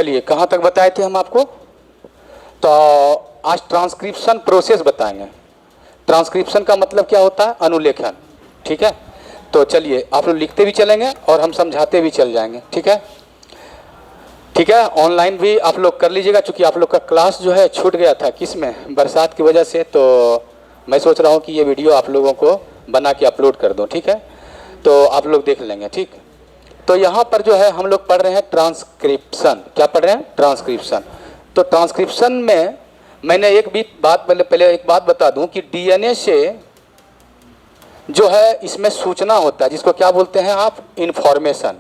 चलिए कहाँ तक बताए थे हम आपको? तो आज ट्रांसक्रिप्शन प्रोसेस बताएंगे। ट्रांसक्रिप्शन का मतलब क्या होता है? अनुलेखन। ठीक है, तो चलिए आप लोग लिखते भी चलेंगे और हम समझाते भी चल जाएंगे। ठीक है, ठीक है। ऑनलाइन भी आप लोग कर लीजिएगा, चूँकि आप लोग का क्लास जो है छूट गया था, किस में, बरसात की वजह से। तो मैं सोच रहा हूँ कि ये वीडियो आप लोगों को बना के अपलोड कर दूँ। ठीक है, तो आप लोग देख लेंगे। ठीक, तो यहाँ पर जो है हम लोग पढ़ रहे हैं ट्रांसक्रिप्शन। क्या पढ़ रहे हैं? ट्रांसक्रिप्शन। तो ट्रांसक्रिप्शन में मैंने एक भी बात पहले एक बात बता दूं कि डीएनए से जो है इसमें सूचना होता है, जिसको क्या बोलते हैं आप? इंफॉर्मेशन।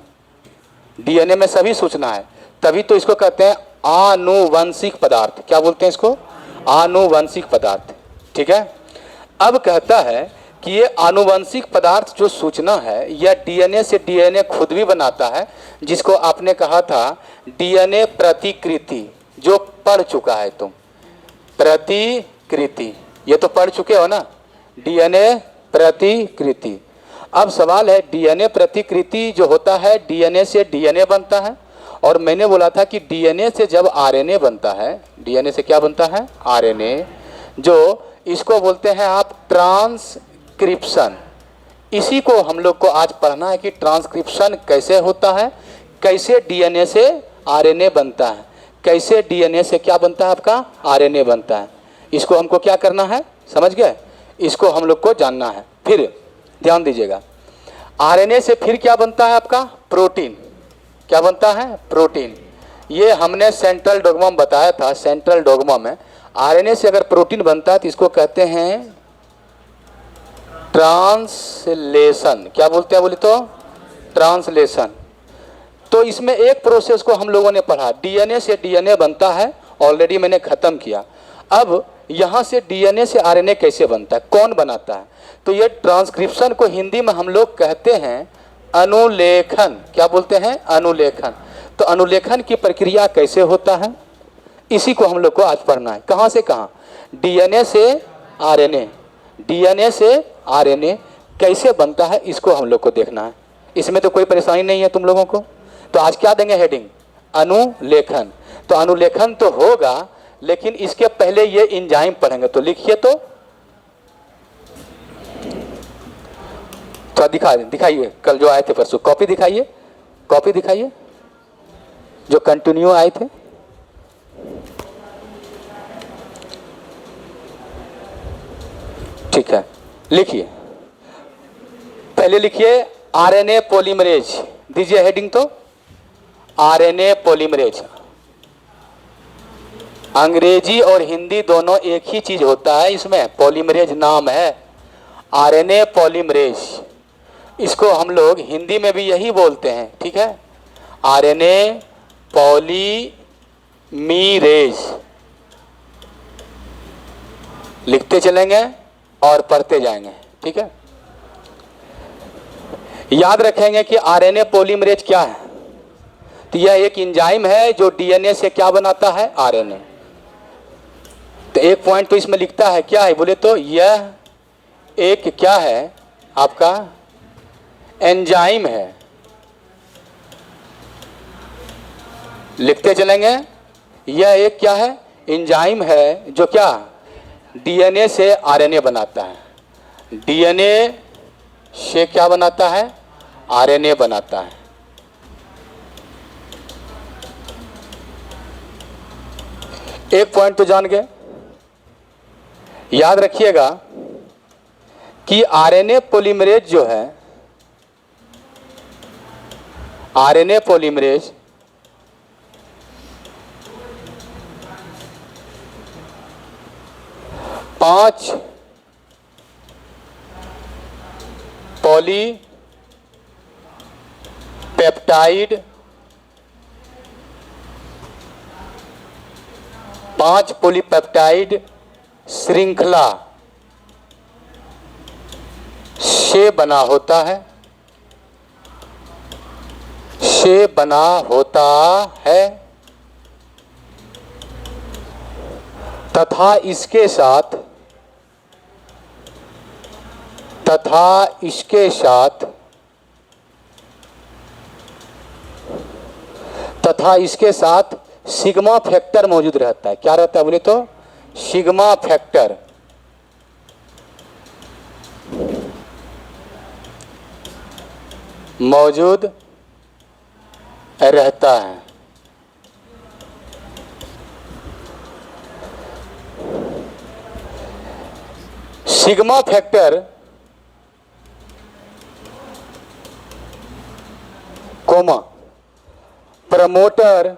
डीएनए में सभी सूचना है, तभी तो इसको कहते हैं आनुवंशिक पदार्थ। क्या बोलते हैं इसको? आनुवंशिक पदार्थ। ठीक है, अब कहता है कि ये आनुवंशिक पदार्थ जो सूचना है यह डीएनए से डीएनए खुद भी बनाता है, जिसको आपने कहा था डीएनए प्रतिकृति, जो पढ़ चुका है तुम। प्रतिकृति, ये तो पढ़ चुके हो ना, डीएनए प्रतिकृति। अब सवाल है, डीएनए प्रतिकृति जो होता है डीएनए से डीएनए बनता है, और मैंने बोला था कि डीएनए से जब आरएनए बनता है, डीएनए से क्या बनता है? आरएनए, जो इसको बोलते हैं आप ट्रांसक्रिप्शन। इसी को हम लोग को आज पढ़ना है कि ट्रांसक्रिप्शन कैसे होता है, कैसे डीएनए से आरएनए बनता है, कैसे डीएनए से क्या बनता है आपका? आरएनए बनता है। इसको हमको क्या करना है, समझ गए? इसको हम लोग को जानना है। फिर ध्यान दीजिएगा, आरएनए से फिर क्या बनता है आपका? प्रोटीन। क्या बनता है? प्रोटीन। ये हमने सेंट्रल डोग्मा में बताया था। सेंट्रल डोग्मा में आरएनए से अगर प्रोटीन बनता है तो इसको कहते हैं ट्रांसलेशन। क्या बोलते हैं? बोले तो ट्रांसलेशन। तो इसमें एक प्रोसेस को हम लोगों ने पढ़ा, डीएनए से डीएनए बनता है, ऑलरेडी मैंने खत्म किया। अब यहाँ से डीएनए से आरएनए कैसे बनता है, कौन बनाता है? तो ये ट्रांसक्रिप्शन को हिंदी में हम लोग कहते हैं अनुलेखन। क्या बोलते हैं? अनुलेखन। तो अनुलेखन की प्रक्रिया कैसे होता है, इसी को हम लोग को आज पढ़ना है। कहाँ से कहाँ? डीएनए से आरएनए। डीएनए से आरएनए कैसे बनता है, इसको हम लोग को देखना है। इसमें तो कोई परेशानी नहीं है तुम लोगों को। तो आज क्या देंगे हेडिंग? अनुलेखन। तो अनुलेखन तो होगा, लेकिन इसके पहले ये एंजाइम पढ़ेंगे। तो लिखिए, तो दिखाइए, कल जो आए थे परसों, कॉपी दिखाइए, कॉपी दिखाइए, जो कंटिन्यू आए थे। ठीक है, लिखिए, पहले लिखिए आरएनए पॉलीमरेज। दीजिए हेडिंग तो, आरएनए पॉलीमरेज। अंग्रेजी और हिंदी दोनों एक ही चीज होता है, इसमें पॉलीमरेज नाम है, आरएनए पॉलीमरेज। इसको हम लोग हिंदी में भी यही बोलते हैं। ठीक है, आरएनए पॉलीमीरेज। लिखते चलेंगे और पढ़ते जाएंगे। ठीक है, याद रखेंगे कि आरएनए पॉलीमरेज क्या है। तो यह एक एंजाइम है जो डीएनए से क्या बनाता है? आरएनए। तो एक पॉइंट तो इसमें लिखता है, क्या है बोले तो, यह एक क्या है आपका? एंजाइम है। लिखते चलेंगे, यह एक क्या है? एंजाइम है, जो क्या? डीएनए से आरएनए बनाता है। डीएनए से क्या बनाता है? आरएनए बनाता है। एक पॉइंट तो जान गए। याद रखिएगा कि आरएनए पॉलीमरेज जो है, आरएनए पॉलीमरेज पांच पॉलीपेप्टाइड, 5 पॉलीपेप्टाइड श्रृंखला से बना होता है, से बना होता है, तथा इसके साथ सिग्मा फैक्टर मौजूद रहता है। क्या रहता है बोले तो सिग्मा फैक्टर मौजूद रहता है। सिग्मा फैक्टर कोमा प्रमोटर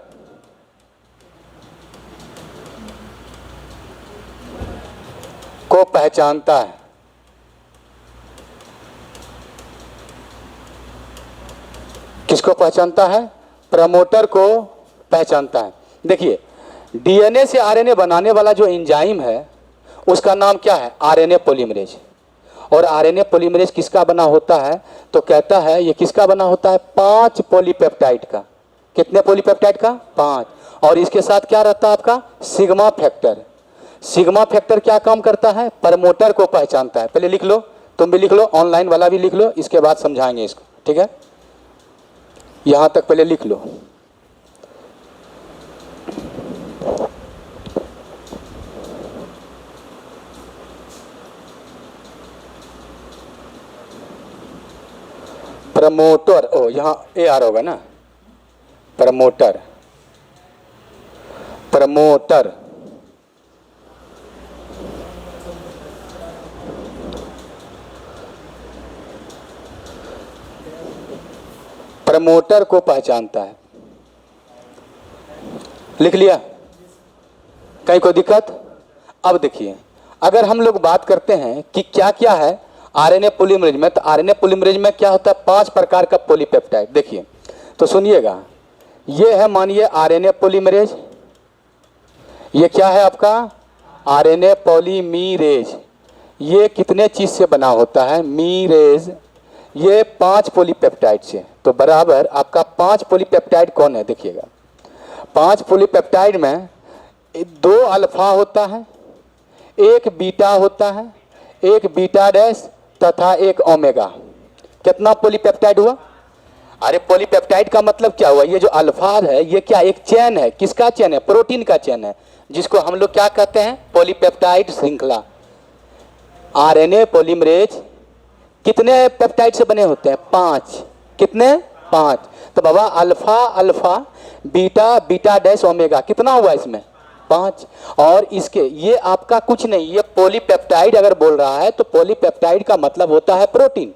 को पहचानता है। किसको पहचानता है? प्रमोटर को पहचानता है। देखिए डीएनए से आरएनए बनाने वाला जो एंजाइम है उसका नाम क्या है? RNA polymerase. और आरएनए पॉलीमरेज किसका बना होता है? तो कहता है ये किसका बना होता है? 5 पॉलीपेप्टाइड का। कितने पॉलीपेप्टाइड का? 5। और इसके साथ क्या रहता है आपका? Sigma factor. सिग्मा फैक्टर क्या काम करता है? प्रमोटर को पहचानता है। पहले लिख लो, तुम भी लिख लो, ऑनलाइन वाला भी लिख लो, इसके बाद समझाएंगे इसको, ठीक है? यहां तक पहले लिख लो। प्रमोटर, ओ यहां ए आर होगा ना, प्रमोटर। प्रमोटर प्रमोटर को पहचानता है। लिख लिया? कहीं कोई दिक्कत? अब देखिए अगर हम लोग बात करते हैं कि क्या क्या है आरएनए पॉलीमरेज में, तो आरएनए पॉलीमरेज में क्या होता है? 5 प्रकार का पॉलीपेप्टाइड। देखिए तो सुनिएगा, ये है मानिए आरएनए पॉलीमरेज। ये क्या है आपका? आरएनए पॉलीमीरेज। ये कितने चीज से बना होता है? मीरेज। ये 5 पॉलीपेप्टाइड से। तो बराबर आपका 5 पॉलीपेप्टाइड कौन है? देखिएगा 5 पॉलीपेप्टाइड में 2 अल्फा होता है, 1 बीटा होता है, 1 बीटा डैश तथा 1 ओमेगा। कितना पॉलीपेप्टाइड हुआ? अरे पॉलीपेप्टाइड का मतलब क्या हुआ? ये जो अल्फा है ये क्या एक चेन है? किसका चेन है? प्रोटीन का चेन है, जिसको हम लोग क्या कहते हैं? पॉलीपेप्टाइड श्रृंखला। आरएनए पॉलीमरेज कितने पेप्टाइड से बने होते हैं? 5। कितने? 5। तो बाबा alpha alpha beta beta dash omega कितना हुआ इसमें? 5। और इसके ये आपका कुछ नहीं, ये पॉलीपेप्टाइड अगर बोल रहा है तो पॉलीपेप्टाइड का मतलब होता है प्रोटीन।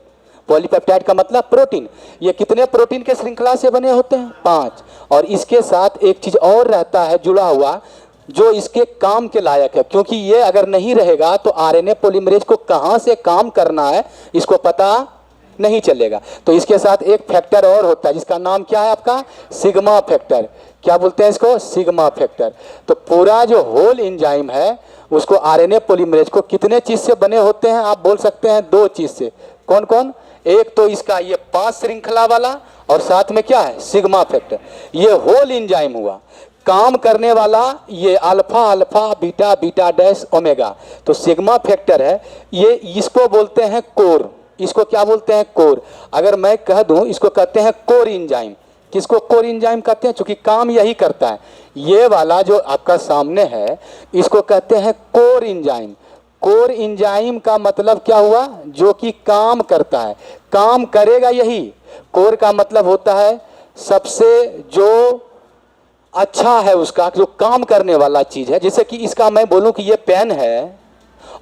पॉलीपेप्टाइड का मतलब प्रोटीन। ये कितने प्रोटीन के श्रृंखला से बने होते हैं? 5। और इसके साथ एक चीज और रहता है जुड़ा हुआ, जो इसके काम के लायक है, क्योंकि ये अगर नहीं रहेगा तो आरएनए पॉलीमरेज को कहां से काम करना है इसको पता नहीं चलेगा। तो इसके साथ एक फैक्टर और होता है जिसका नाम क्या है आपका? Sigma factor. क्या बोलते हैं इसको? Sigma factor. तो पूरा जो होल एंजाइम है उसको आरएनए पॉलीमरेज को कितने चीज से बने होते हैं? आप बोल सकते हैं 2 चीज से। कौन कौन? एक तो इसका ये 5 श्रृंखला वाला, और साथ में क्या है? Sigma factor. ये होल एंजाइम हुआ। काम करने वाला ये alpha alpha beta beta dash omega. तो सिग्मा फैक्टर है ये, इसको बोलते हैं कोर। इसको क्या बोलते हैं? कोर। अगर मैं कह दूं इसको कहते हैं कोर एंजाइम। किसको कोर एंजाइम कहते हैं? क्योंकि काम यही करता है। ये वाला जो आपका सामने है इसको कहते हैं कोर एंजाइम। कोर एंजाइम का मतलब क्या हुआ? जो कि काम करता है, काम करेगा यही। कोर का मतलब होता है सबसे जो अच्छा है उसका, जो काम करने वाला चीज है। जैसे कि इसका मैं बोलूं कि ये पेन है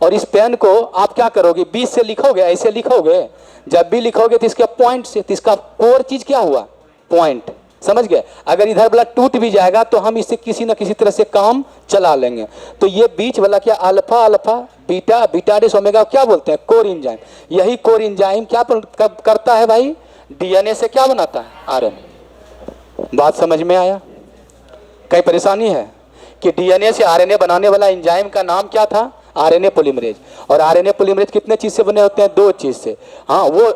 और इस पेन को आप क्या करोगे? 20 से लिखोगे, ऐसे लिखोगे। जब भी लिखोगे तो इसके पॉइंट से, तो इसका कोर चीज क्या हुआ? पॉइंट। समझ गए? अगर इधर वाला टूट भी जाएगा तो हम इससे किसी न किसी तरह से काम चला लेंगे। तो ये बीच वाला क्या? Alpha alpha beta beta dash omega क्या बोलते हैं? Core enzyme. यही कोर एंजाइम क्या करता है भाई? डीएनए से क्या बनाता है? आरएनए। बात समझ में आया? कई परेशानी है कि डीएनए से आरएनए बनाने वाला एंजाइम का नाम क्या था? RNA polymerase. और आरएनए पॉलीमरेज कितने चीज से बने होते हैं? 2 चीज से। हाँ वो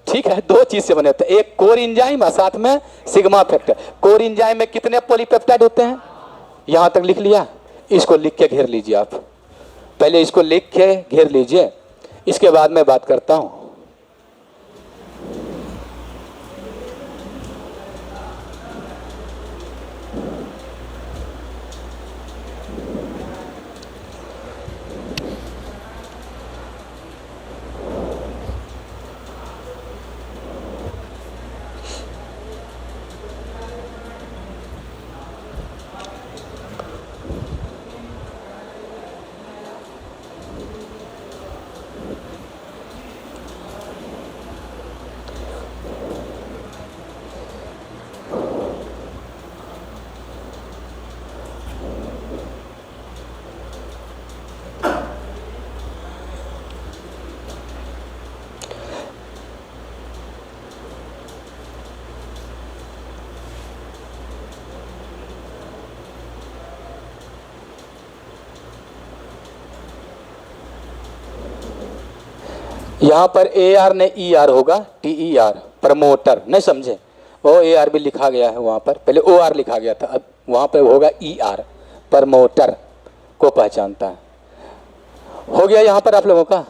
ठीक है, 2 चीज से बने होते हैं, एक कोर एंजाइम और साथ में सिग्मा फैक्टर। कोर एंजाइम में कितने पॉलीपेप्टाइड होते हैं? यहां तक लिख लिया? इसको लिख के घेर लीजिए आप। पहले इसको लिख के घेर लीजिए, इसके बाद मैं बात करता हूं। यहाँ पर ए आर ने ई आर होगा, टी ई आर, प्रमोटर, नहीं समझे, ओ ए आर भी लिखा गया है वहाँ पर, पहले ओ आर लिखा गया था, अब वहाँ पर होगा ई आर, प्रमोटर को पहचानता है। हो गया यहाँ पर आप लोगों का,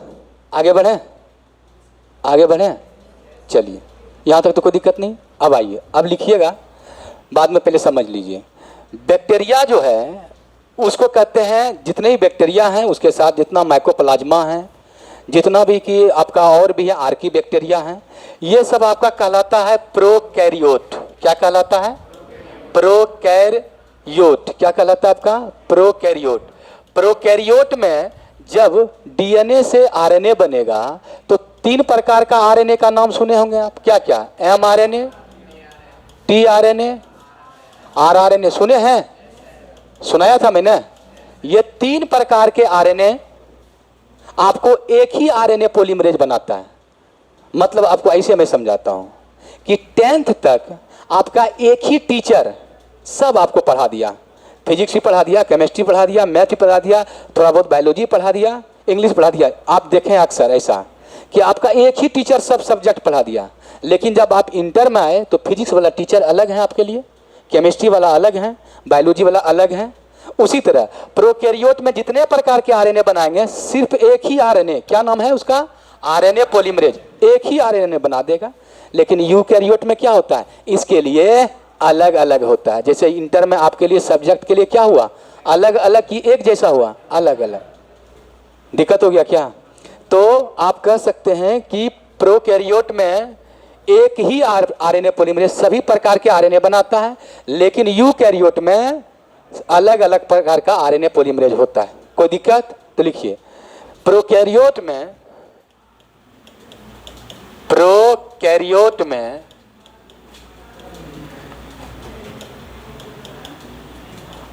आगे बढ़े, आगे बढ़े, चलिए यहाँ तक तो कोई दिक्कत नहीं। अब आइए, अब लिखिएगा, बाद में पहले समझ लीजिए। बैक्टीरिया जो है उसको कहते हैं, जितने ही बैक्टीरिया हैं उसके साथ जितना माइकोप्लाज्मा है, जितना भी कि आपका और भी है आर्की बैक्टीरिया है, ये सब आपका कहलाता है प्रोकैरियोट। क्या कहलाता है? प्रोकैरियोट। क्या कहलाता है आपका? प्रोकैरियोट। प्रोकैरियोट में जब डीएनए से आरएनए बनेगा तो 3 प्रकार का आरएनए का नाम सुने होंगे आप। क्या क्या? एमआरएनए, टीआरएनए, आरआरएनए, सुने हैं? सुनाया था मैंने। ये 3 प्रकार के आरएनए आपको एक ही आरएनए पॉलीमरेज बनाता है। मतलब आपको ऐसे मैं समझाता हूं कि 10th तक आपका एक ही टीचर सब आपको पढ़ा दिया, फिजिक्स भी पढ़ा दिया, केमिस्ट्री पढ़ा दिया, मैथ भी पढ़ा दिया, थोड़ा बहुत बायोलॉजी पढ़ा दिया, इंग्लिश पढ़ा दिया। आप देखें अक्सर ऐसा कि आपका एक ही टीचर सब सब्जेक्ट पढ़ा दिया, लेकिन जब आप इंटर में आए तो फिजिक्स वाला टीचर अलग है आपके लिए, केमिस्ट्री वाला अलग है, बायोलॉजी वाला अलग है। उसी तरह प्रोकैरियोट में जितने प्रकार के आरएनए बनाएंगे, सिर्फ एक ही आरएनए, क्या नाम है उसका? आरएनए पॉलीमरेज, एक ही आरएनए बना देगा। लेकिन यूकैरियोट में क्या होता है? इसके लिए अलग अलग होता है। जैसे इंटर में आपके लिए सब्जेक्ट के लिए क्या हुआ? अलग अलग की एक जैसा हुआ? अलग अलग। दिक्कत हो गया क्या? तो आप कह सकते हैं कि प्रोकैरियोट में एक ही आरएनए पॉलीमरेज सभी प्रकार के आरएनए बनाता है, लेकिन यूकैरियोट में अलग अलग प्रकार का आरएनए पॉलीमरेज होता है। कोई दिक्कत? तो लिखिए, प्रोकैरियोट में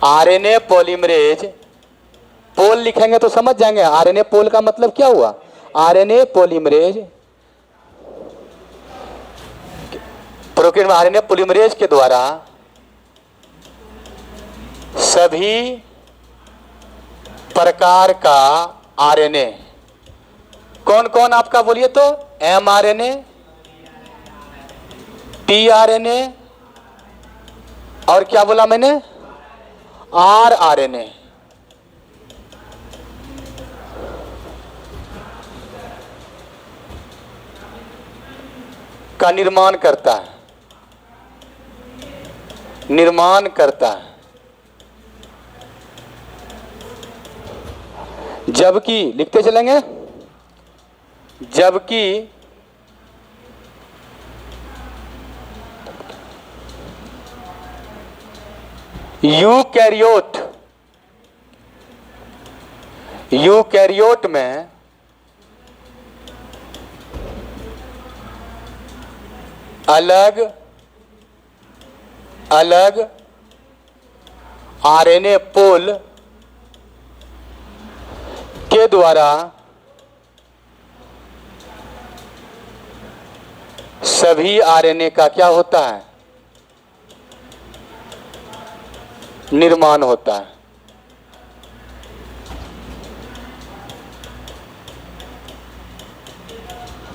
आरएनए पॉलीमरेज, पोल लिखेंगे तो समझ जाएंगे आरएनए पोल का मतलब क्या हुआ। आरएनए पॉलीमरेज, प्रोकैरियोट में आरएनए पॉलीमरेज के द्वारा सभी प्रकार का आरएनए, कौन कौन आपका बोलिए तो? एमआरएनए, टीआरएनए, और क्या बोला मैंने? आरआरएनए। का निर्माण करता है, निर्माण करता है। जबकि लिखते चलेंगे, जबकि यूकैरियोट में अलग अलग आरएनए पोल के द्वारा सभी आरएनए का क्या होता है? निर्माण होता है।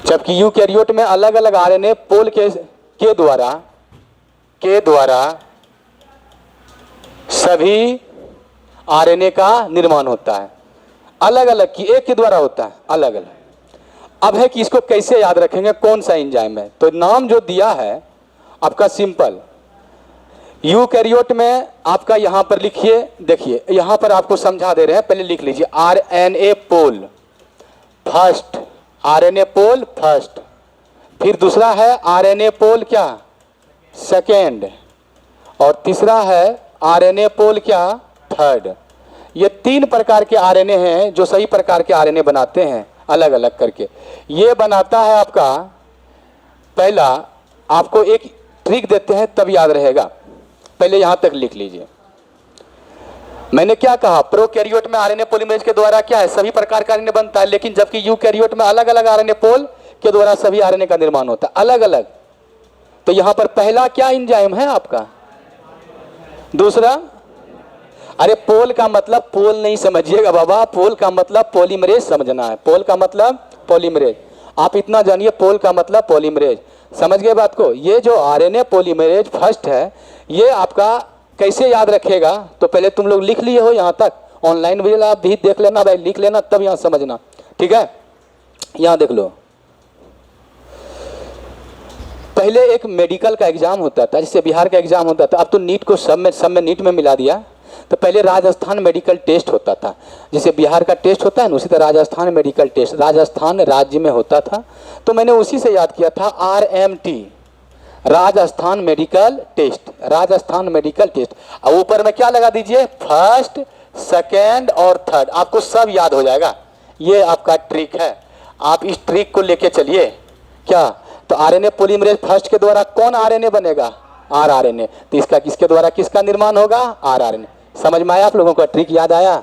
जबकि यूकैरियोट में अलग अलग आरएनए पोल के द्वारा सभी आरएनए का निर्माण होता है। अलग अलग की एक के द्वारा होता है, अलग अलग। अब है कि इसको कैसे याद रखेंगे, कौन सा एंजाइम है? तो नाम जो दिया है आपका सिंपल, यूकैरियोट में आपका यहां पर लिखिए, देखिए यहां पर आपको समझा दे रहे हैं, पहले लिख लीजिए। आरएनए पोल फर्स्ट, आरएनए पोल फर्स्ट, फिर दूसरा है आरएनए पोल क्या? सेकेंड, और तीसरा है आरएनए पोल क्या? थर्ड। ये 3 प्रकार के आरएनए हैं जो सही प्रकार के आरएनए बनाते हैं अलग अलग करके। ये बनाता है आपका, पहला आपको एक ट्रिक देते हैं तब याद रहेगा, पहले यहां तक लिख लीजिए। मैंने क्या कहा? प्रोकैरियोट में आरएनए पॉलीमरेज के द्वारा क्या है? सभी प्रकार का आरएनए बनता है, लेकिन जबकि यूकैरियोट में अलग अलग आरएनए पोल के द्वारा सभी आरएनए का निर्माण होता है, अलग अलग। तो यहां पर पहला क्या एंजाइम है आपका? दूसरा, अरे पोल का मतलब पोल नहीं समझिएगा बाबा, पोल का मतलब पॉलीमरेज समझना है। पोल का मतलब पॉलीमरेज। आप इतना जानिए, पोल का मतलब पॉलीमरेज, समझ गए बात को। ये जो आरएनए पॉलीमरेज फर्स्ट है, ये आपका कैसे याद रखेगा, तो पहले तुम लोग लिख लिए हो यहाँ तक, ऑनलाइन भी आप भी देख लेना भाई, लिख लेना तब यहाँ समझना, ठीक है। यहाँ देख लो, पहले एक मेडिकल का एग्जाम होता था, जैसे बिहार का एग्जाम होता था, अब तो नीट को सब में नीट में मिला दिया। तो पहले राजस्थान मेडिकल टेस्ट होता था, जैसे बिहार का टेस्ट होता है ना, उसी तरह राजस्थान मेडिकल टेस्ट राजस्थान राज्य में होता था। तो मैंने उसी से याद किया था, RMT, Rajasthan medical test, Rajasthan medical test. अब ऊपर में क्या लगा दीजिए, फर्स्ट, सेकेंड और थर्ड, आपको सब याद हो जाएगा। ये आपका ट्रिक है, आप इस ट्रिक को लेके चलिए। क्या, तो आरएनए पॉलीमरेज फर्स्ट के द्वारा कौन आरएनए बनेगा, rRNA। तो इसका किसके द्वारा किसका निर्माण होगा, rRNA। समझ में आया आप लोगों को, ट्रिक याद आया।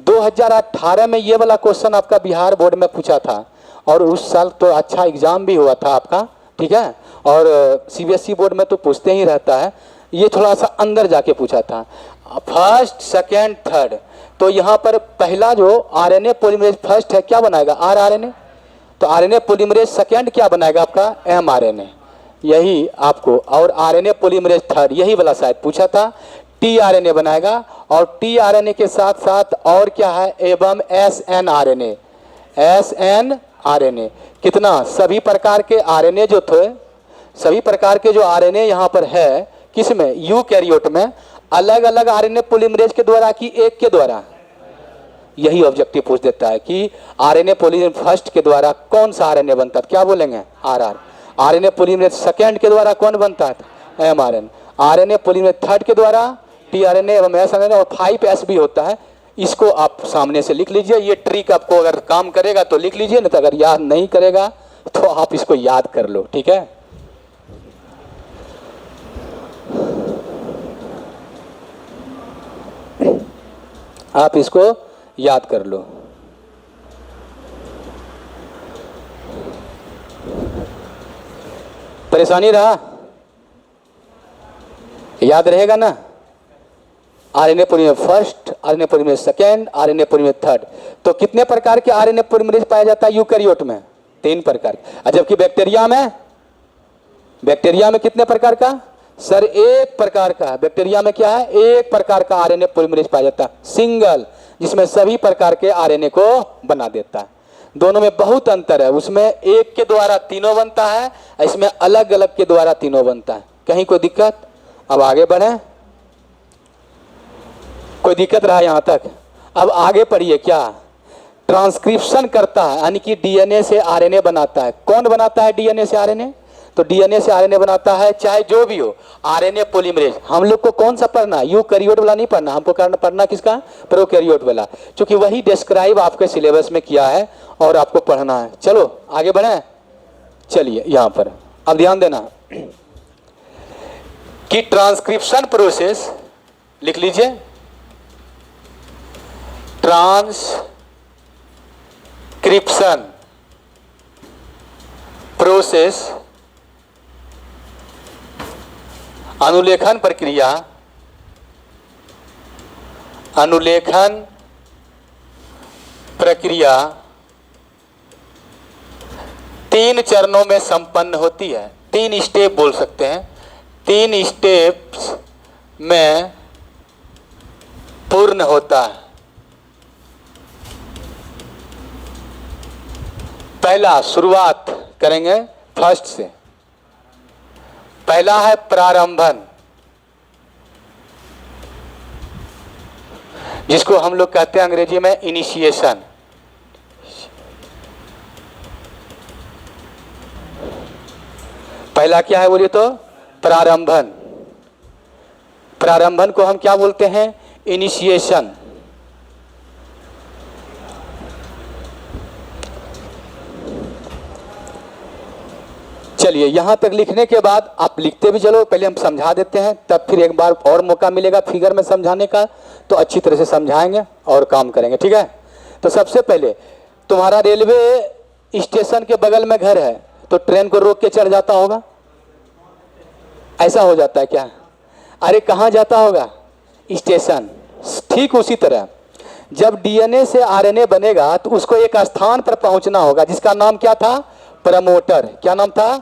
2018 में ये वाला क्वेश्चन आपका बिहार बोर्ड में पूछा था, और उस साल तो अच्छा एग्जाम भी हुआ था आपका, ठीक है। और CBSE बोर्ड में तो पूछते ही रहता है, ये थोड़ा सा अंदर जाके पूछा था, फर्स्ट, सेकेंड, थर्ड। तो यहाँ पर पहला जो आरएनए पॉलीमरेज फर्स्ट है, क्या बनाएगा, rRNA। तो आरएनए पॉलीमरेज सेकेंड क्या बनाएगा आपका, mRNA, यही आपको। और आरएनए पॉलीमरेज थर्ड, यही वाला शायद पूछा था, tRNA बनाएगा। और tRNA के साथ साथ और क्या है, एवं snRNA, snRNA। कितना, सभी प्रकार के आरएनए जो थे, सभी प्रकार के जो आरएनए यहाँ पर है, किसमें, यूकैरियोट में, अलग अलग आरएनए पॉलीमरेज के द्वारा कि एक के द्वारा, यही ऑब्जेक्टिव पूछ देता है कि आरएनए पॉलीमरेज फर्स्ट के द्वारा कौन सा आरएनए बनता है, क्या बोलेंगे, RR। आरएनए पॉलीमरेज सेकेंड के द्वारा कौन बनता है, mRNA। आरएनए पॉलीमरेज थर्ड के द्वारा tRNA एवं sRNA, और 5S भी होता है। इसको आप सामने से लिख लीजिए। ये ट्रिक आपको अगर काम करेगा तो लिख लीजिए, नहीं तो अगर याद नहीं करेगा तो आप इसको याद कर लो, ठीक है। आप इसको याद कर लो। परेशानी रहा, याद रहेगा ना, RNA polymerase first, RNA polymerase second, RNA polymerase third. तो कितने प्रकार के आरएनए पॉलीमरेज पाया जाता है यूकैरियोट में, 3 प्रकार। जबकि बैक्टीरिया में कितने प्रकार का, सर 1 प्रकार का। बैक्टीरिया में क्या है, 1 प्रकार का आरएनए पॉलीमरेज पाया जाता है, सिंगल, जिसमें सभी प्रकार के आरएनए को बना देता है। दोनों में बहुत अंतर है, उसमें एक के द्वारा तीनों बनता है, इसमें अलग अलग के द्वारा तीनों बनता है। कहीं कोई दिक्कत, अब आगे बढ़े, कोई दिक्कत रहा यहाँ तक। अब आगे पढ़िए, क्या ट्रांसक्रिप्शन करता है, यानी कि डीएनए से आरएनए बनाता है। कौन बनाता है डीएनए से आरएनए, तो डीएनए से आरएनए बनाता है, चाहे जो भी हो आरएनए पॉलीमरेज। हम लोग को कौन सा पढ़ना, यूकैरियोट वाला नहीं पढ़ना, हमको पढ़ना किसका, प्रोकैरियोट वाला, क्योंकि वही डिस्क्राइब आपके सिलेबस में किया है और आपको पढ़ना है। चलो आगे बढ़े, चलिए यहाँ पर अब ध्यान देना कि ट्रांसक्रिप्शन प्रोसेस, लिख लीजिए, ट्रांसक्रिप्शन प्रोसेस, अनुलेखन प्रक्रिया, अनुलेखन प्रक्रिया 3 चरणों में संपन्न होती है। 3 स्टेप बोल सकते हैं, 3 स्टेप्स में पूर्ण होता है। पहला, शुरुआत करेंगे फर्स्ट से, पहला है प्रारंभन, जिसको हम लोग कहते हैं अंग्रेजी में इनिशिएशन। पहला क्या है बोलिए तो, प्रारंभन। प्रारंभन को हम क्या बोलते हैं, इनिशिएशन। चलिए यहां तक लिखने के बाद आप लिखते भी चलो, पहले हम समझा देते हैं, तब फिर एक बार और मौका मिलेगा फिगर में समझाने का, तो अच्छी तरह से समझाएंगे और काम करेंगे, ठीक है। तो सबसे पहले तुम्हारा रेलवे स्टेशन के बगल में घर है, तो ट्रेन को रोक के चढ़ जाता होगा, ऐसा हो जाता है क्या, अरे कहाँ जाता होगा, स्टेशन। ठीक उसी तरह जब डीएनए से आरएनए बनेगा तो उसको एक स्थान पर पहुंचना होगा, जिसका नाम क्या था, प्रमोटर। क्या नाम था?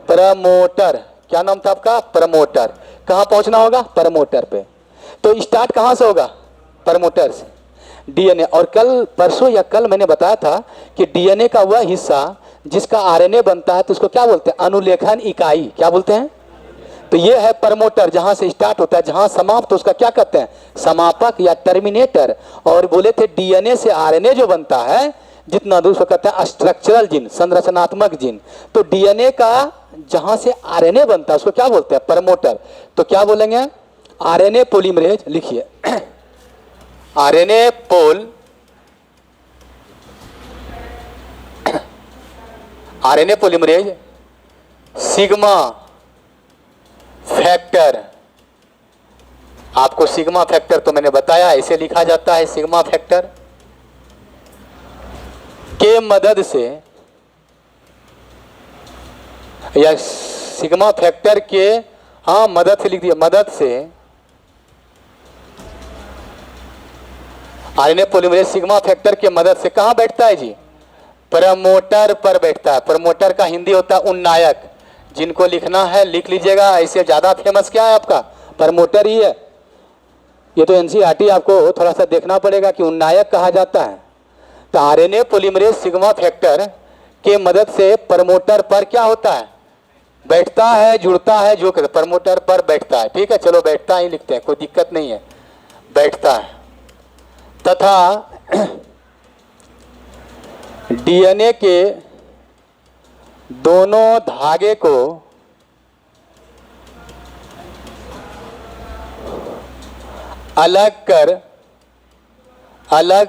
प्रमोटर। क्या नाम था आपका? प्रमोटर। कहाँ पहुंचना होगा? प्रमोटर पे। तो स्टार्ट कहाँ से होगा? प्रमोटर से। डीएनए। और कल परसों या कल मैंने बताया था कि डीएनए का वह हिस्सा जिसका आरएनए बनता है तो उसको क्या बोलते हैं? अनुलेखन इकाई। क्या बोलते हैं? तो ये है प्रमोटर, जहां से स्टार्ट होता है, जहां समाप्त तो उसका क्या कहते हैं? समापक या टर्मिनेटर। और बोले थे डीएनए से आरएनए जो बनता है जितना दूर उसको कहते हैं स्ट्रक्चरल जीन, संरचनात्मक जीन। तो डीएनए का जहां से आरएनए बनता है उसको क्या बोलते हैं? प्रमोटर। तो क्या बोलेंगे? RNA polymerase. लिखिए आरएनए पॉलीमरेज सिग्मा फैक्टर। आपको सिग्मा फैक्टर तो मैंने बताया ऐसे लिखा जाता है, सिग्मा फैक्टर के मदद से या सिग्मा फैक्टर के मदद से लिख दिया, मदद से आरएनए पॉलीमरेज सिग्मा फैक्टर के मदद से कहां बैठता है जी? प्रमोटर पर बैठता है। प्रमोटर का हिंदी होता है उन्नायक। जिनको लिखना है लिख लीजिएगा, ऐसे ज्यादा फेमस क्या है आपका? प्रमोटर ही है। ये तो एनसीईआरटी आपको थोड़ा सा देखना पड़ेगा कि उन्नायक कहा जाता है। तो आरएनए पॉलीमरेज सिग्मा फैक्टर के मदद से प्रमोटर पर क्या होता है? बैठता है, जुड़ता है, जो प्रमोटर पर बैठता है। ठीक है, चलो बैठता ही लिखते हैं, कोई दिक्कत नहीं है, बैठता है। तथा डीएनए के दोनों धागे को अलग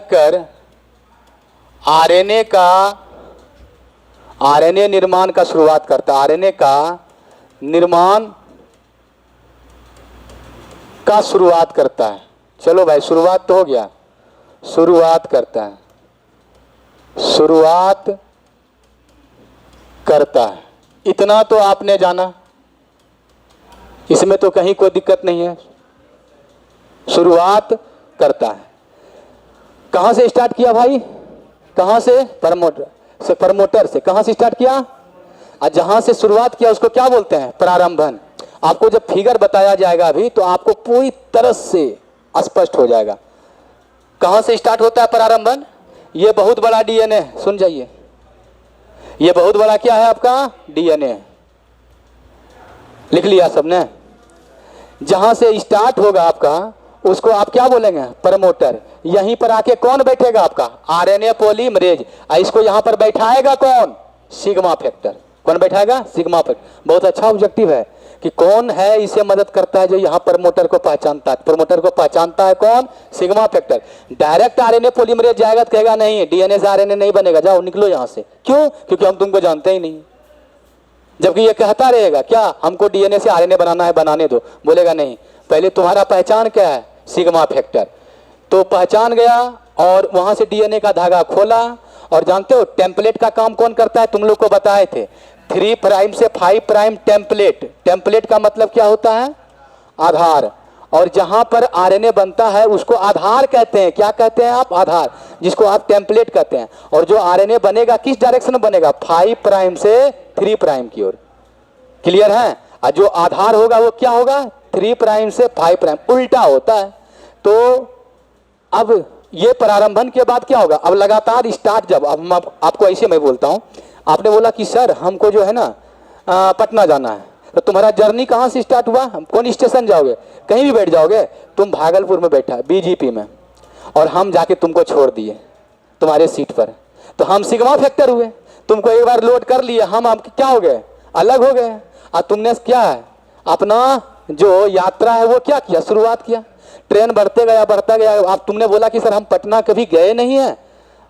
कर आरएनए निर्माण का शुरुआत करता है। आरएनए का निर्माण का शुरुआत करता है। चलो भाई, शुरुआत तो हो गया, शुरुआत करता है, शुरुआत करता है। इतना तो आपने जाना, इसमें तो कहीं कोई दिक्कत नहीं है। शुरुआत करता है। कहां से स्टार्ट किया भाई? कहां से? प्रमोटर से। कहां से स्टार्ट किया? और जहां से शुरुआत किया उसको क्या बोलते हैं? प्रारंभन। आपको जब फिगर बताया जाएगा अभी तो आपको पूरी तरह से स्पष्ट हो जाएगा कहां से स्टार्ट होता है प्रारंभन। ये बहुत बड़ा डीएनए, सुन जाइए, ये बहुत बड़ा क्या है आपका? डीएनए। लिख लिया सबने? जहां से स्टार्ट होगा आपका उसको आप क्या बोलेंगे? प्रमोटर। यहीं पर आके कौन बैठेगा आपका? RNA polymerase. इसको यहां पर बैठाएगा कौन? Sigma factor. कौन बैठाएगा? Sigma factor. बहुत अच्छा ऑब्जेक्टिव है कि कौन है इसे मदद करता है जो यहां प्रमोटर को पहचानता है। प्रमोटर को पहचानता है कौन? Sigma factor. Direct RNA polymerase जाएगा तो कहेगा नहीं, डीएनए से आरएनए नहीं बनेगा, जाओ निकलो यहां से। क्यों? क्योंकि हम तुमको जानते ही नहीं। जबकि ये कहता रहेगा क्या हमको डीएनए से आरएनए बनाना है, बनाने दो, बोलेगा नहीं, पहले तुम्हारा पहचान क्या है? Sigma factor. तो पहचान गया और वहां से डीएनए का धागा खोला। और जानते हो टेम्पलेट का काम कौन करता है? तुम लोग को बताए थे 3 प्राइम से 5 प्राइम टेम्पलेट। टेम्पलेट का मतलब क्या होता है? आधार। और जहां पर आरएनए बनता है उसको आधार कहते हैं। क्या कहते हैं आप? आधार, जिसको आप टेम्पलेट कहते हैं। और जो आरएनए बनेगा किस डायरेक्शन में बनेगा? 5 प्राइम से 3 प्राइम की ओर। क्लियर है? और जो आधार होगा वो क्या होगा? 3 प्राइम से 5 प्राइम, उल्टा होता है। तो अब ये प्रारंभन के बाद क्या होगा? अब लगातार स्टार्ट, जब अब आपको ऐसे मैं बोलता हूं, आपने बोला कि सर हमको जो है ना पटना जाना है, तो तुम्हारा जर्नी कहाँ से स्टार्ट हुआ? हम कौन स्टेशन जाओगे? कहीं भी बैठ जाओगे। तुम भागलपुर में बैठा बीजीपी में, और हम जाके तुमको छोड़ दिए तुम्हारे सीट पर, तो हम सिग्मा फैक्टर हुए। तुमको एक बार लोड कर लिए, हम क्या हो गए? अलग हो गए। और तुमने क्या है? अपना जो यात्रा है वो क्या किया? शुरुआत किया। ट्रेन बढ़ते गया, बढ़ता गया। आप तुमने बोला कि सर हम पटना कभी गए नहीं है,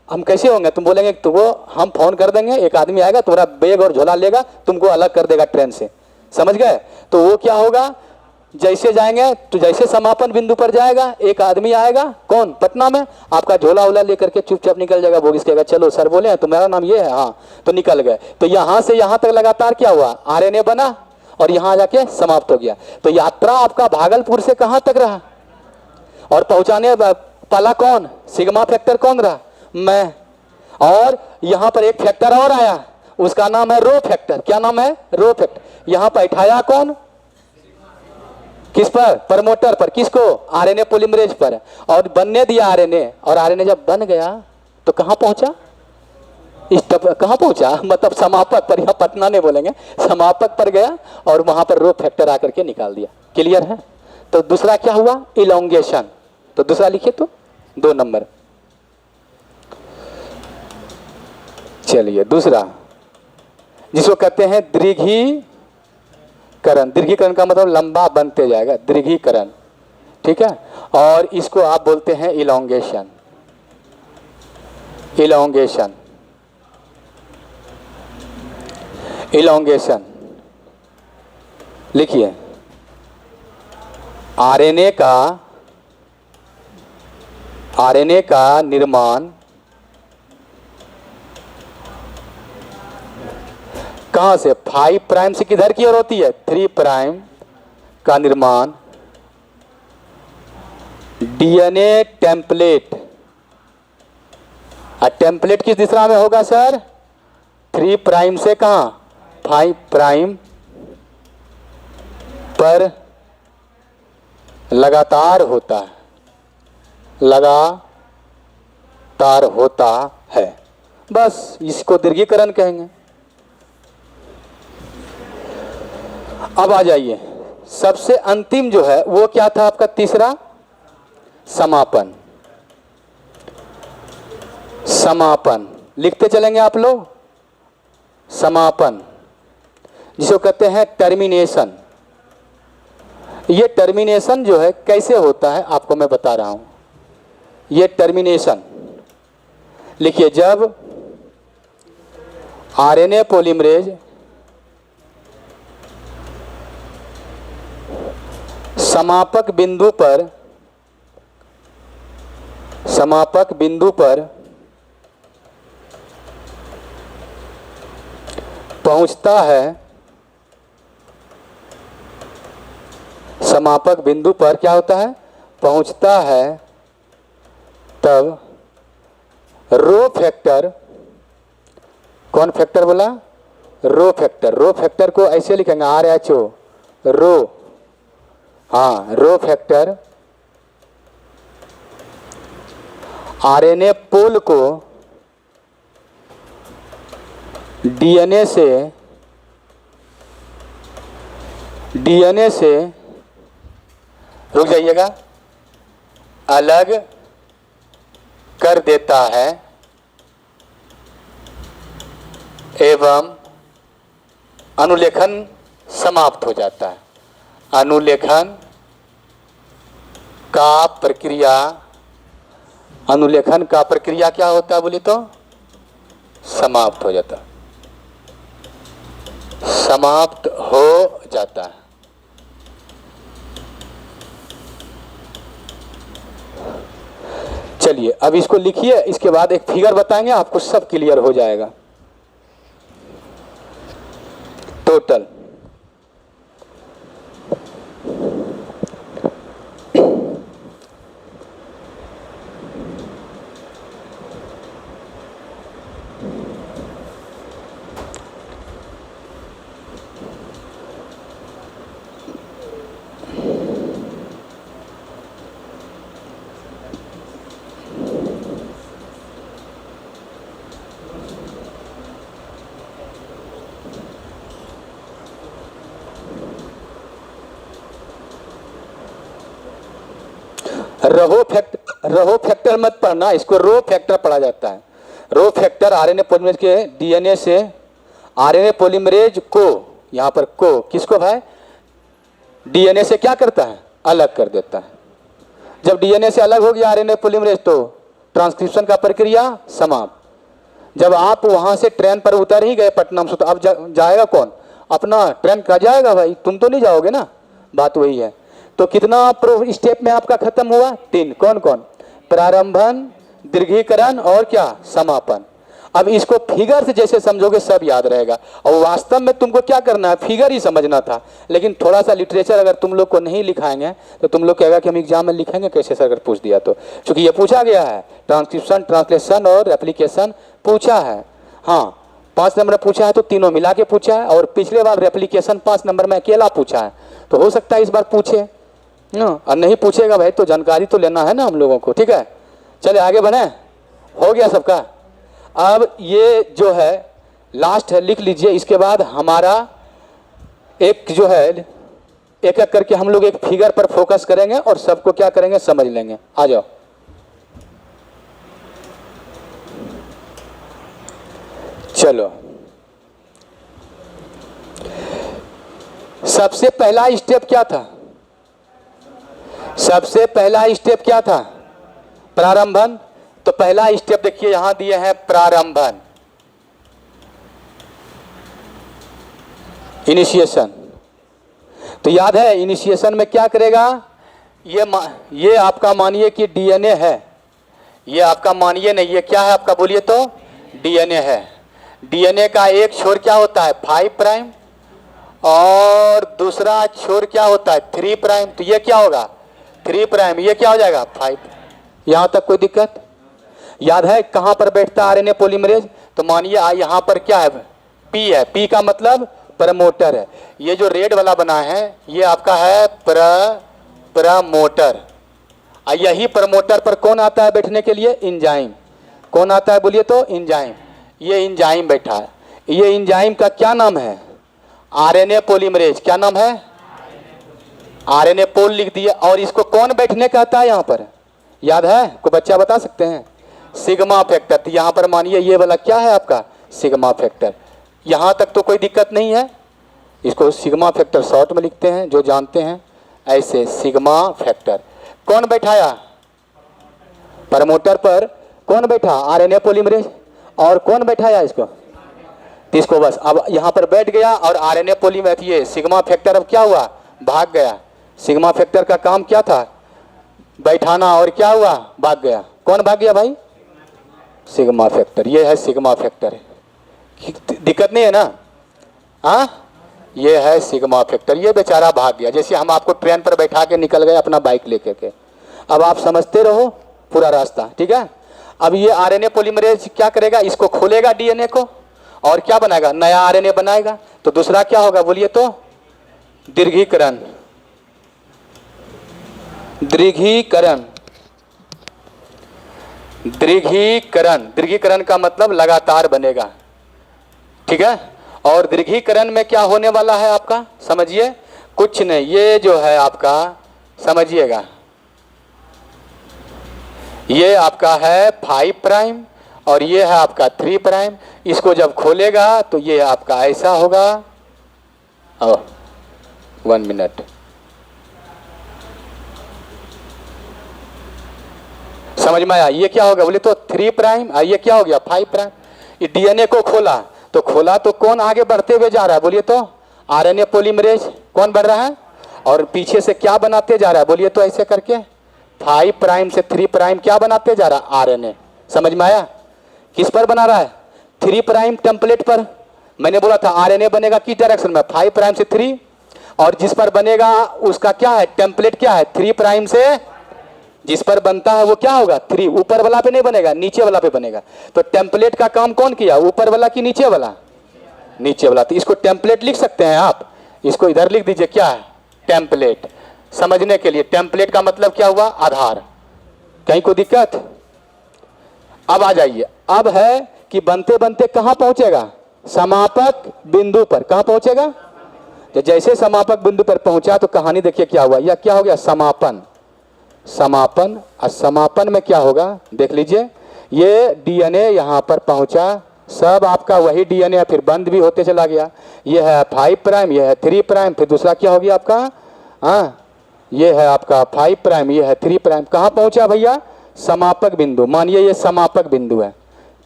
हम कैसे होंगे? तुम बोलेंगे तुमको हम फोन कर देंगे, एक आदमी आएगा तुम्हारा बैग और झोला लेगा, तुमको अलग कर देगा ट्रेन से। समझ गए? तो वो क्या होगा? जैसे जाएंगे तो जैसे समापन बिंदु पर जाएगा, एक आदमी आएगा, कौन? पटना में, आपका झोला वोला लेकर के चुपचाप निकल जाएगा। बोगिस कहेगा चलो सर बोले हैं तुम्हारा नाम ये है, हाँ, तो निकल गए। तो यहां से यहां तक लगातार क्या हुआ? आरएनए बना और यहां जाके समाप्त हो गया। तो यात्रा आपका भागलपुर से कहां तक रहा? और पहुंचाने वाला कौन? सिग्मा फैक्टर कौन रहा? मैं। और यहां पर एक फैक्टर और आया, उसका नाम है रो फैक्टर। क्या नाम है? Rho factor. यहां बैठाया कौन? किस पर? प्रमोटर पर। किसको? आरएनए पॉलीमरेज पर। और बनने दिया आरएनए, और आरएनए जब बन गया तो कहां पहुंचा? इस तब कहां पहुंचा? मतलब समापक पर, यहां पटना नहीं बोलेंगे, समापक पर गया और वहां पर रो फैक्टर आकर के निकाल दिया। क्लियर है? तो दूसरा क्या हुआ? इलोंगेशन। तो दूसरा लिखिए तो 2 नंबर। चलिए दूसरा जिसको कहते हैं दीर्घीकरण। दीर्घीकरण का मतलब लंबा बनते जाएगा, दीर्घीकरण। ठीक है? और इसको आप बोलते हैं इलोंगेशन। इलोंगेशन, इलोंगेशन लिखिए। आरएनए का निर्माण कहां से? 5 प्राइम से किधर की ओर होती है? 3 प्राइम का निर्माण डीएनए टेम्पलेट। टेम्पलेट किस दिशा में होगा सर? 3 प्राइम से कहां? 5 प्राइम पर लगातार होता है, लगातार होता है। बस इसको दीर्घीकरण कहेंगे। अब आ जाइए, सबसे अंतिम जो है वो क्या था आपका? तीसरा, समापन। समापन लिखते चलेंगे आप लोग। समापन जिसको कहते हैं टर्मिनेशन। ये टर्मिनेशन जो है कैसे होता है आपको मैं बता रहा हूं। ये टर्मिनेशन लिखिए, जब आरएनए पॉलीमरेज समापक बिंदु पर पहुंचता है, समापक बिंदु पर क्या होता है? पहुंचता है, तब रो फैक्टर। कौन फैक्टर बोला? Rho factor. रो फैक्टर को ऐसे लिखेंगे RH O, रो। हाँ, रो फैक्टर आरएनए पोल को डीएनए से रुक जाइएगा, अलग कर देता है एवं अनुलेखन समाप्त हो जाता है। अनुलेखन का प्रक्रिया क्या होता है बोली तो? समाप्त हो जाता है, समाप्त हो जाता है। चलिए अब इसको लिखिए, इसके बाद एक फिगर बताएंगे, आपको सब क्लियर हो जाएगा। टोटल रहो फैक्टर मत पढ़ना, इसको रो फैक्टर पढ़ा जाता है। रो फैक्टर आरएनए पॉलीमरेज के डीएनए से आरएनए पॉलीमरेज को, यहां पर को किसको भाई? डीएनए से क्या करता है? अलग कर देता है। जब डीएनए से अलग हो गया आरएनए पॉलीमरेज तो ट्रांसक्रिप्शन का प्रक्रिया समाप्त। जब आप वहां से ट्रेन पर उतर ही गए पटना में, तो अब जाएगा कौन? अपना ट्रेन का जाएगा भाई, तुम तो नहीं जाओगे ना, बात वही है। तो कितना स्टेप में आपका खत्म हुआ? 3। कौन कौन? प्रारंभन, दीर्घीकरण और क्या? समापन। अब इसको फिगर से जैसे समझोगे सब याद रहेगा, और वास्तव में तुमको क्या करना है? फिगर ही समझना था। लेकिन थोड़ा सा लिटरेचर अगर तुम लोग को नहीं लिखाएंगे तो तुम लोग कहेगा कि हम एग्जाम में लिखेंगे कैसे सर, अगर पूछ दिया तो। क्योंकि ये पूछा गया है, ट्रांसक्रिप्शन, ट्रांसलेशन और एप्लीकेशन पूछा है। हाँ, 5 नंबर पूछा है तो तीनों मिला के पूछा है, और पिछले बार रेप्लिकेशन 5 नंबर में अकेला पूछा है, तो हो सकता है इस बार पूछे ना। और नहीं पूछेगा भाई तो जानकारी तो लेना है ना हम लोगों को, ठीक है। चले आगे बढ़े, हो गया सबका। अब ये जो है लास्ट है, लिख लीजिए। इसके बाद हमारा एक जो है एक एक करके हम लोग एक फिगर पर फोकस करेंगे और सबको क्या करेंगे समझ लेंगे। आ जाओ। चलो, सबसे पहला स्टेप क्या था? सबसे पहला स्टेप क्या था? प्रारंभन। तो पहला स्टेप देखिए यहां दिए हैं प्रारंभन, इनिशिएशन। तो याद है इनिशिएशन में क्या करेगा? ये आपका मानिए कि डीएनए है, ये आपका मानिए नहीं, ये क्या है आपका बोलिए तो डीएनए है। डीएनए का एक छोर क्या होता है 5 प्राइम और दूसरा छोर क्या होता है 3 प्राइम। तो ये क्या होगा 3 प्राइम, ये क्या हो जाएगा 5। यहां तक कोई दिक्कत? याद है कहां पर बैठता है आरएनए पॉलीमरेज? तो मानिए यहां पर क्या है पी है, पी का मतलब प्रमोटर है। ये जो रेड वाला बना है ये आपका है प्रमोटर। यही प्रमोटर पर कौन आता है बैठने के लिए? एंजाइम। कौन आता है बोलिए तो एंजाइम। ये एंजाइम बैठा है। ये एंजाइम का क्या नाम है? RNA polymerase. क्या नाम है? आरएनए पोल लिख दिया। और इसको कौन बैठने कहता है यहाँ पर? याद है? कोई बच्चा बता सकते हैं? Sigma factor. तो यहाँ पर मानिए ये वाला क्या है आपका सिग्मा फैक्टर। यहाँ तक तो कोई दिक्कत नहीं है। इसको सिग्मा फैक्टर शॉर्ट में लिखते हैं जो जानते हैं, ऐसे सिग्मा फैक्टर। कौन बैठाया? प्रमोटर पर कौन बैठा? RNA polymerase. और कौन बैठाया इसको? तो इसको बस अब यहाँ पर बैठ गया और आरएनए पॉलीमरेज ये सिग्मा फैक्टर अब क्या हुआ? भाग गया। सिग्मा फैक्टर का काम क्या था? बैठाना। और क्या हुआ? भाग गया। कौन भाग गया भाई? Sigma factor. ये है सिग्मा फैक्टर। दिक्कत नहीं है ना? हाँ, ये है सिग्मा फैक्टर। ये बेचारा भाग गया। जैसे हम आपको ट्रेन पर बैठा के निकल गए अपना बाइक लेके के। अब आप समझते रहो पूरा रास्ता, ठीक है। अब ये आरएनए पॉलीमरेज क्या करेगा? इसको खोलेगा डीएनए को और क्या बनाएगा? नया आरएनए बनाएगा। तो दूसरा क्या होगा बोलिए तो? दीर्घीकरण। दीर्घीकरण। दीर्घीकरण। दीर्घीकरण का मतलब लगातार बनेगा, ठीक है। और दीर्घीकरण में क्या होने वाला है आपका? समझिए, कुछ नहीं, ये जो है आपका समझिएगा, ये आपका है 5 प्राइम और ये है आपका 3 प्राइम। इसको जब खोलेगा तो ये आपका ऐसा होगा। 1 मिनट, समझ में आया? ये क्या होगा बोले तो 3 प्राइम और ये क्या हो गया 5 प्राइम। ये डीएनए को खोला तो कौन आगे बढ़ते हुए जा रहा है बोलिए तो? RNA polymerase. कौन बढ़ रहा है? और पीछे से क्या बनाते जा रहा है बोलिए तो? ऐसे करके 5 प्राइम से 3 प्राइम क्या बनाते जा रहा है? आरएनए। समझ में आया? किस पर बना रहा है? 3 प्राइम टेम्पलेट पर। मैंने बोला था आरएनए बनेगा किस डायरेक्शन में? 5 प्राइम से 3। और जिस पर बनेगा उसका क्या है? टेम्पलेट क्या है? 3 प्राइम से जिस पर बनता है वो क्या होगा? 3। ऊपर वाला पे नहीं बनेगा, नीचे वाला पे बनेगा। तो टेम्पलेट का काम कौन किया? ऊपर वाला कि नीचे वाला? नीचे वाला। तो इसको टेम्पलेट लिख सकते हैं आप। इसको इधर लिख दीजिए, क्या है? टेम्पलेट। समझने के लिए टेम्पलेट का मतलब क्या हुआ? आधार। कहीं कोई दिक्कत? अब आ जाइए। अब है कि बनते बनते कहां पहुंचेगा? समापक बिंदु पर। कहां पहुंचेगा? तो जैसे समापक बिंदु पर पहुंचा तो कहानी देखिए क्या हुआ। यह क्या हो गया? समापन। समापन। और समापन में क्या होगा देख लीजिए। ये डीएनए यहां पर पहुंचा, सब आपका वही डीएनए फिर बंद भी होते चला गया। ये है 5 प्राइम, ये है 3 प्राइम, फिर दूसरा क्या हो गया आपका? हाँ, ये है आपका 5 प्राइम, ये है 3 प्राइम। कहाँ पहुंचा भैया? समापक बिंदु। मानिए ये समापक बिंदु है।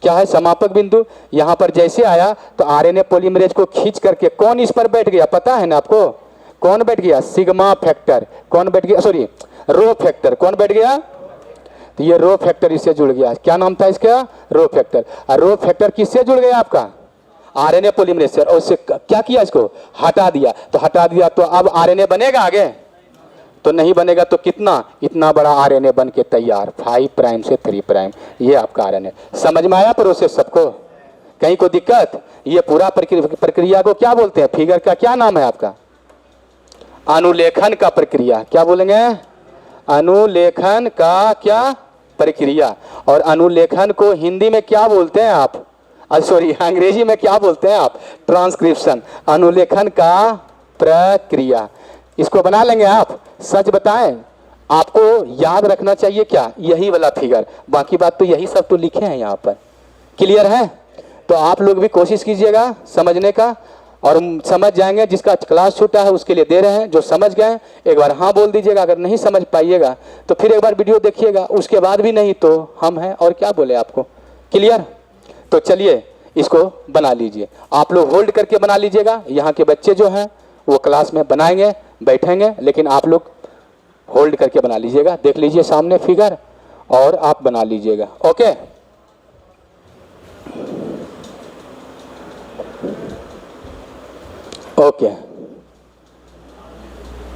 क्या है समापक बिंदु? यहाँ पर जैसे आया तो आरएनए पॉलीमरेज को खींच करके कौन इस पर बैठ गया? पता है ना आपको? कौन बैठ गया? Sigma factor. कौन बैठ गया? Sorry, rho factor. कौन बैठ गया? तो ये रो फैक्टर इससे जुड़ गया। क्या नाम था इसका? Rho factor. और रो फैक्टर किससे जुड़ गया आपका? आरएनए पॉलीमरेज से। और उससे क्या किया? इसको हटा दिया। तो हटा दिया तो अब आरएनए बनेगा आगे? तो नहीं बनेगा। तो कितना? इतना बड़ा आरएनए बन के तैयार, 5 प्राइम से 3 प्राइम। ये आपका आरएनए। समझ में आया प्रोसेस सबको? कहीं को दिक्कत? ये पूरा प्रक्रिया को क्या बोलते हैं? फिगर का क्या नाम है आपका? अनुलेखन का प्रक्रिया। क्या बोलेंगे? अनुलेखन का क्या प्रक्रिया। और अनुलेखन को हिंदी में क्या बोलते हैं आप? सॉरी, अंग्रेजी में क्या बोलते हैं आप? ट्रांसक्रिप्शन। अनुलेखन का प्रक्रिया। इसको बना लेंगे आप? सच बताएं, आपको याद रखना चाहिए क्या? यही वाला फिगर। बाकी बात तो यही सब तो लिखे हैं यहाँ पर। क्लियर है? तो आप लोग भी कोशिश कीजिएगा समझने का, और समझ जाएंगे। जिसका क्लास छूटा है उसके लिए दे रहे हैं। जो समझ गए एक बार हाँ बोल दीजिएगा। अगर नहीं समझ पाइएगा तो फिर एक बार वीडियो देखिएगा, उसके बाद भी नहीं तो हम हैं, और क्या बोले आपको। क्लियर? तो चलिए इसको बना लीजिए। आप लोग होल्ड करके बना लीजिएगा। यहाँ के बच्चे जो हैं वो क्लास में बनाएंगे, बैठेंगे, लेकिन आप लोग होल्ड करके बना लीजिएगा। देख लीजिए सामने फिगर और आप बना लीजिएगा। Okay, okay.